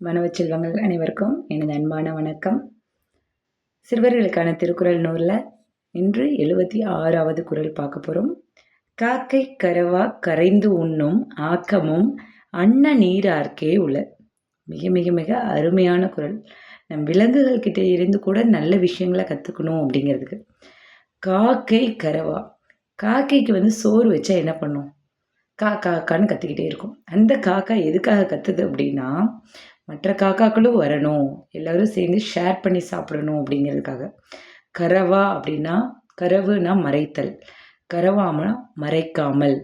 மாணவ செல்வங்கள் அனைவருக்கும் எனது அன்பான வணக்கம். சிறுவர்களுக்கான திருக்குறள் நூலில் இன்று 76வது குறள் பார்க்க போகிறோம். காக்கை கரவா கரைந்து உண்ணும் ஆக்கமும் அன்ன நீரார்க்கே உள. மிக மிக மிக அருமையான குறள். நம் விலங்குகள் கிட்டே இருந்து கூட நல்ல விஷயங்களை கற்றுக்கணும் அப்படிங்கிறதுக்கு. காக்கை கரவா, காக்கைக்கு சோறு வச்சா என்ன பண்ணும்? காக்கான்னு கத்திக்கிட்டே இருக்கும். அந்த காக்கா எதுக்காக கத்துது அப்படின்னா, மற்ற காக்காக்களும் வரணும், எல்லோரும் சேர்ந்து ஷேர் பண்ணி சாப்பிடணும் அப்படிங்கிறதுக்காக. கரவா அப்படின்னா, கரவுனா மறைத்தல், கரவாமனா மறைக்காமல்.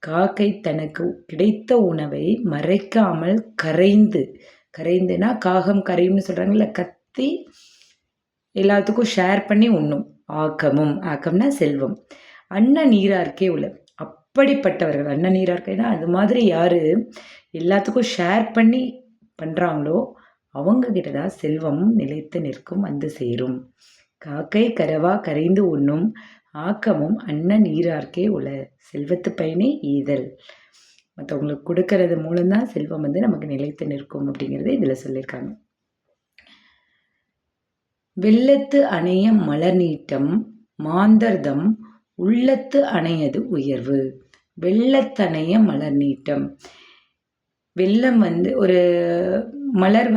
காக்கை தனக்கு கிடைத்த உணவை மறைக்காமல் கரைந்துனா காகம் கரையும்னு சொல்கிறாங்கல்ல, கத்தி எல்லாத்துக்கும் ஷேர் பண்ணி உண்ணும். ஆக்கம்னா செல்வம். அன்ன நீரார்க்கே உள்ள, அப்படிப்பட்டவர்கள் அன்ன நீரார்க்கைனா அது மாதிரி யார் எல்லாத்துக்கும் ஷேர் பண்ணி பண்ணுறாங்களோ அவங்கக்கிட்ட தான் செல்வம் நிலைத்து நிற்கும், வந்து சேரும். காக்கை கரவா கரைந்து உண்ணும் ஆக்கமும் அன்ன நீரார்க்கே உள்ள. செல்வத்து பயனே ஈதல். மற்றவங்களுக்கு கொடுக்கறது மூலம்தான் செல்வம் நமக்கு நிலைத்து நிற்கும் அப்படிங்கிறத இதில் சொல்லியிருக்காங்க. வெள்ளத்து அணைய மலர் நீட்டம் மாந்தர்தம் உள்ளத்து அணையது உயர்வு. வெள்ளத்தணைய மலர் நீட்டம். வெள்ளம் ஒரு மலர்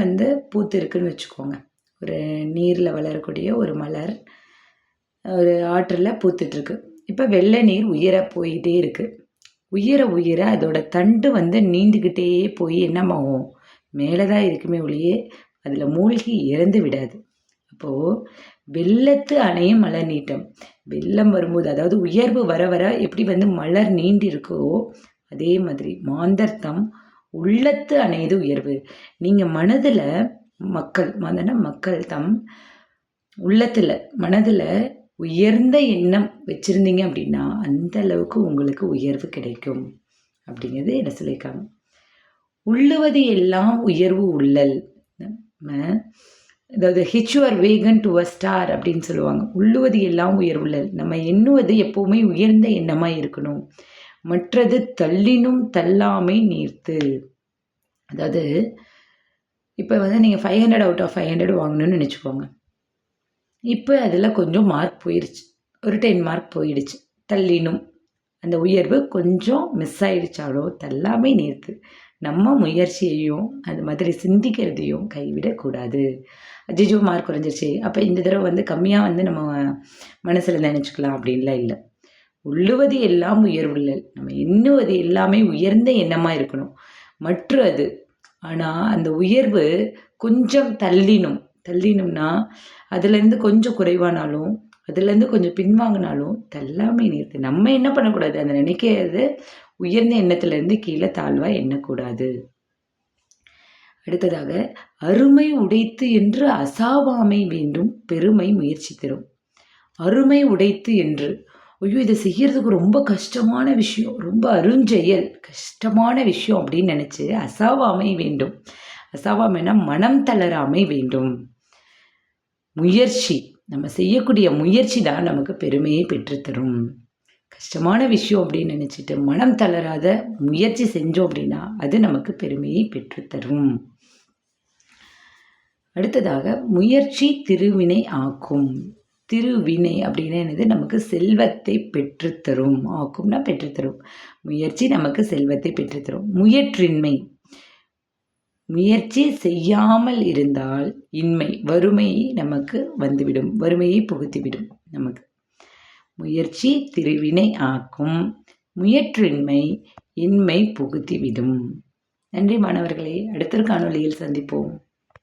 பூத்து இருக்குன்னு வச்சுக்கோங்க. ஒரு நீரில் வளரக்கூடிய ஒரு மலர் ஒரு ஆற்றில் பூத்துட்ருக்கு. இப்போ வெள்ளை நீர் உயர போயிட்டே இருக்குது. உயர அதோட தண்டு நீண்டுக்கிட்டே போய் என்னமாகும், மேலே தான் இருக்குமே ஒழியே அதில் மூழ்கி இறந்து விடாது. அப்போது வெள்ளத்து அணையும் மலர் நீட்டம். வெள்ளம் வரும்போது, அதாவது உயர்வு வர வர எப்படி மலர் நீண்டு இருக்கோ அதே மாதிரி மாந்தர்த்தம் உள்ளத்து அணையது உயர்வு. நீங்கள் மனதில் மக்கள் தம் உள்ளத்தில் மனதில் உயர்ந்த எண்ணம் வச்சுருந்தீங்க அப்படின்னா அந்த அளவுக்கு உங்களுக்கு உயர்வு கிடைக்கும் அப்படிங்கிறது என்ன சொல்லியிருக்காங்க. உள்ளுவது எல்லாம் உயர்வு உள்ளல். அதாவது ஹிச்சுவர் வேகன் டு அ ஸ்டார் அப்படின்னு சொல்லுவாங்க. உள்ளுவது எல்லாம் உயர்வுள்ளல். நம்ம எண்ணுவது எப்போவுமே உயர்ந்த எண்ணமாக இருக்கணும். மற்றது தள்ளினும் தள்ளாமை நீர்த்து. அதாவது இப்போ நீங்கள் 500 அவுட் ஆஃப் 500 வாங்கணும்னு நினச்சிக்கோங்க. இப்போ அதில் கொஞ்சம் மார்க் போயிடுச்சு, ஒரு 10 மார்க் போயிடுச்சு. தள்ளினும் அந்த உயர்வு கொஞ்சம் மிஸ் ஆயிடுச்சாலோ தள்ளாமை நீர்த்து. நம்ம முயற்சியையும் அது மாதிரி சிந்திக்கிறதையும் கைவிடக்கூடாது. அஜிஜோ மார்க் குறைஞ்சிருச்சு, அப்போ இந்த தடவை கம்மியாக நம்ம மனசில் நினச்சிக்கலாம் அப்படின்லாம் இல்லை. உள்ளுவது எல்லாம் உயர்வுள்ளல். நம்ம எண்ணுவது எல்லாமே உயர்ந்த எண்ணமாக இருக்கணும். அது ஆனால் அந்த உயர்வு கொஞ்சம் தள்ளினும்னா அதுலேருந்து கொஞ்சம் குறைவானாலும் அதுலேருந்து கொஞ்சம் பின்வாங்கினாலும் தள்ளாமை நிறுத்து. நம்ம என்ன பண்ணக்கூடாது, அந்த நினைக்கிறது உயர்ந்த எண்ணத்துலேருந்து கீழே தாழ்வாக எண்ணக்கூடாது. அடுத்ததாக அருமை உடைத்து என்று அசாவாமை வேண்டும் பெருமை முயற்சி தரும். அருமை உடைத்து என்று, ஐயோ இதை செய்யறதுக்கு ரொம்ப கஷ்டமான விஷயம், ரொம்ப அருஞ்செயல், கஷ்டமான விஷயம் அப்படின்னு நினச்சி அசாவாமை வேண்டும். அசாவாமைனா மனம் தளராமை வேண்டும். முயற்சி, நம்ம செய்யக்கூடிய முயற்சி தான் நமக்கு பெருமையை பெற்றுத்தரும். கஷ்டமான விஷயம் அப்படின்னு நினச்சிட்டு மனம் தளராத முயற்சி செஞ்சோம் அப்படின்னா அது நமக்கு பெருமையை பெற்றுத்தரும். அடுத்ததாக முயற்சி திருவினை ஆக்கும். திருவினை அப்படின்னா என்னது, நமக்கு செல்வத்தை பெற்றுத்தரும். ஆக்கும்னா பெற்றுத்தரும். முயற்சி நமக்கு செல்வத்தை பெற்றுத்தரும். முயற்றின்மை, முயற்சி செய்யாமல் இருந்தால் இன்மை, வறுமை நமக்கு வந்துவிடும், வறுமையை புகுத்திவிடும் நமக்கு. முயற்சி திருவினை ஆக்கும், முயற்றின்மை இன்மை புகுத்திவிடும். நன்றி மாணவர்களே, அடுத்த காணொளியில் சந்திப்போம்.